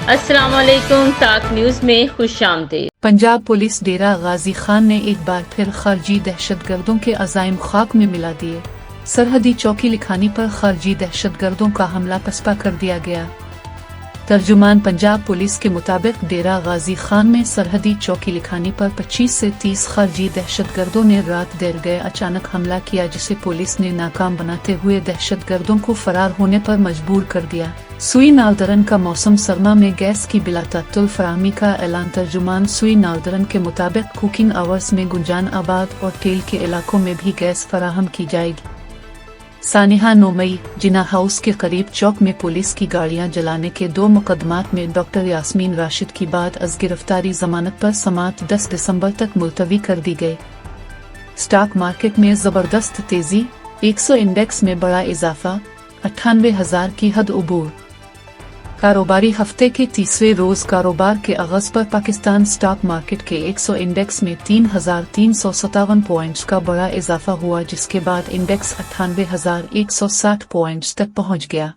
السلام علیکم، تاک نیوز میں خوش آمدید۔ پنجاب پولیس ڈیرہ غازی خان نے ایک بار پھر خارجی دہشت گردوں کے عزائم خاک میں ملا دیے۔ سرحدی چوکی لکھانی پر خارجی دہشت گردوں کا حملہ پسپا کر دیا گیا۔ ترجمان پنجاب پولیس کے مطابق ڈیرہ غازی خان میں سرحدی چوکی لکھانی پر 25 سے 30 خارجی دہشت گردوں نے رات دیر گئے اچانک حملہ کیا، جسے پولیس نے ناکام بناتے ہوئے دہشت گردوں کو فرار ہونے پر مجبور کر دیا۔ سوئی نالدرن کا موسم سرما میں گیس کی بلا تعطل فراہمی کا اعلان۔ ترجمان سوئی نالدرن کے مطابق کوکنگ آورز میں گنجان آباد اور ٹیل کے علاقوں میں بھی گیس فراہم کی جائے گی۔ سانحہ 9 مئی جناح ہاؤس کے قریب چوک میں پولیس کی گاڑیاں جلانے کے 2 مقدمات میں ڈاکٹر یاسمین راشد کی بعد از گرفتاری ضمانت پر سماعت 10 دسمبر تک ملتوی کر دی گئی۔ سٹاک مارکیٹ میں زبردست تیزی، 100 انڈیکس میں بڑا اضافہ، 98,000 کی حد عبور۔ کاروباری ہفتے کے تیسرے روز کاروبار کے آغاز پر پاکستان سٹاک مارکیٹ کے 100 انڈیکس میں 3,357 پوائنٹس کا بڑا اضافہ ہوا، جس کے بعد انڈیکس 98,160 پوائنٹس تک پہنچ گیا۔